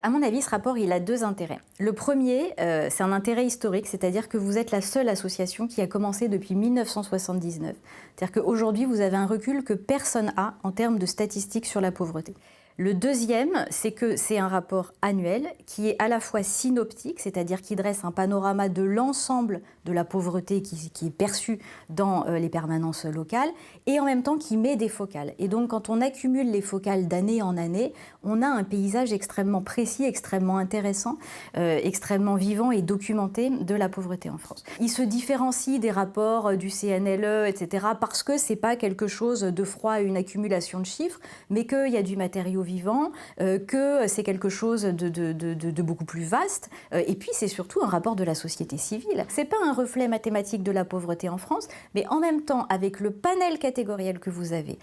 À mon avis, ce rapport, il a deux intérêts. Le premier, c'est un intérêt historique, c'est-à-dire que vous êtes la seule association qui a commencé depuis 1979. C'est-à-dire qu'aujourd'hui, vous avez un recul que personne n'a en termes de statistiques sur la pauvreté. Le deuxième, c'est que c'est un rapport annuel qui est à la fois synoptique, c'est-à-dire qui dresse un panorama de l'ensemble de la pauvreté qui est perçue dans les permanences locales, et en même temps qui met des focales. Et donc quand on accumule les focales d'année en année, on a un paysage extrêmement précis, extrêmement intéressant, extrêmement vivant et documenté de la pauvreté en France. Il se différencie des rapports du CNLE, etc., parce que c'est pas quelque chose de froid, une accumulation de chiffres, mais qu'il y a du matériau vivant, que c'est quelque chose de beaucoup plus vaste, et puis c'est surtout un rapport de la société civile. C'est pas un reflet mathématique de la pauvreté en France, mais en même temps, avec le panel catégoriel que vous avez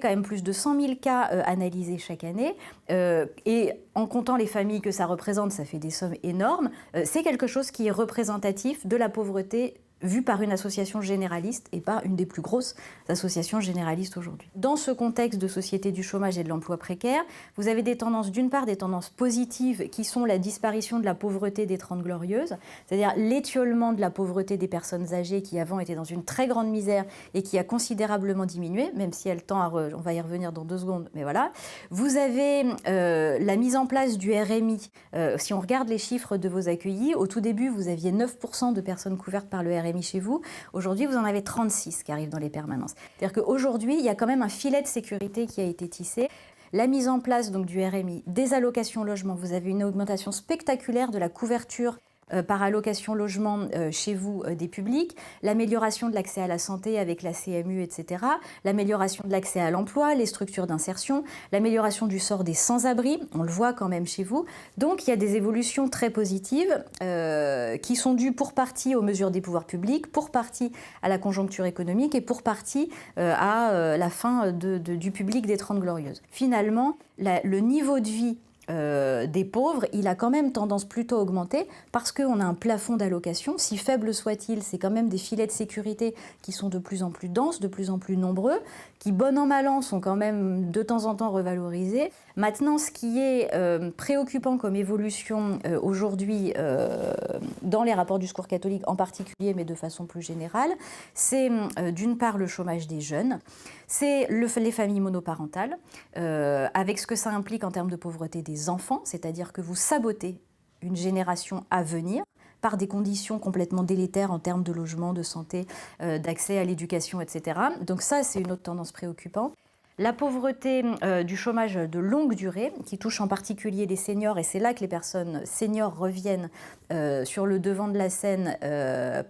quand même plus de 100 000 cas analysés chaque année, et en comptant les familles que ça représente, ça fait des sommes énormes. C'est quelque chose qui est représentatif de la pauvreté vue par une association généraliste et pas une des plus grosses associations généralistes aujourd'hui. Dans ce contexte de société du chômage et de l'emploi précaire, vous avez des tendances, d'une part, des tendances positives qui sont la disparition de la pauvreté des Trente Glorieuses, c'est-à-dire l'étiolement de la pauvreté des personnes âgées qui avant étaient dans une très grande misère et qui a considérablement diminué, même si elle tend à... on va y revenir dans 2 secondes, mais voilà. Vous avez la mise en place du RMI. Si on regarde les chiffres de vos accueillis, au tout début, vous aviez 9% de personnes couvertes par le RMI chez vous. Aujourd'hui, vous en avez 36 qui arrivent dans les permanences. C'est-à-dire qu'aujourd'hui, il y a quand même un filet de sécurité qui a été tissé. La mise en place donc, du RMI, des allocations logement, vous avez une augmentation spectaculaire de la couverture par allocation logement chez vous des publics, l'amélioration de l'accès à la santé avec la CMU, etc., l'amélioration de l'accès à l'emploi, les structures d'insertion, l'amélioration du sort des sans-abri, on le voit quand même chez vous. Donc il y a des évolutions très positives qui sont dues pour partie aux mesures des pouvoirs publics, pour partie à la conjoncture économique et pour partie à la fin du public des Trente Glorieuses. Finalement, le niveau de vie des pauvres, il a quand même tendance plutôt à augmenter parce qu'on a un plafond d'allocation, si faible soit-il, c'est quand même des filets de sécurité qui sont de plus en plus denses, de plus en plus nombreux, qui bon an mal an sont quand même de temps en temps revalorisés. Maintenant, ce qui est préoccupant comme évolution aujourd'hui dans les rapports du Secours catholique en particulier, mais de façon plus générale, c'est d'une part le chômage des jeunes, c'est les familles monoparentales, avec ce que ça implique en termes de pauvreté des enfants, c'est-à-dire que vous sabotez une génération à venir par des conditions complètement délétères en termes de logement, de santé, d'accès à l'éducation, etc. Donc ça, c'est une autre tendance préoccupante. La pauvreté du chômage de longue durée, qui touche en particulier les seniors, et c'est là que les personnes seniors reviennent sur le devant de la scène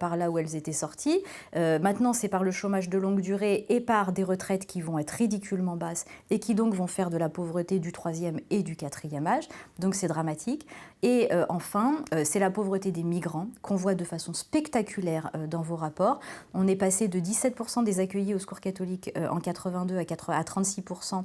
par là où elles étaient sorties. Maintenant, c'est par le chômage de longue durée et par des retraites qui vont être ridiculement basses et qui donc vont faire de la pauvreté du 3e et du 4e âge. Donc c'est dramatique. Et enfin, c'est la pauvreté des migrants qu'on voit de façon spectaculaire dans vos rapports. On est passé de 17% des accueillis au Secours catholique en 82 à 36%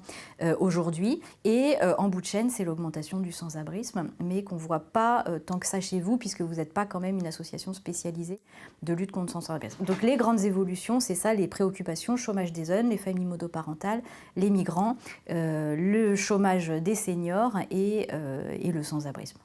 aujourd'hui. Et en bout de chaîne, c'est l'augmentation du sans-abrisme, mais qu'on ne voit pas tant que ça chez vous, puisque vous n'êtes pas quand même une association spécialisée de lutte contre le sans-abrisme. Donc les grandes évolutions, c'est ça, les préoccupations, chômage des jeunes, les familles monoparentales, les migrants, le chômage des seniors et le sans-abrisme.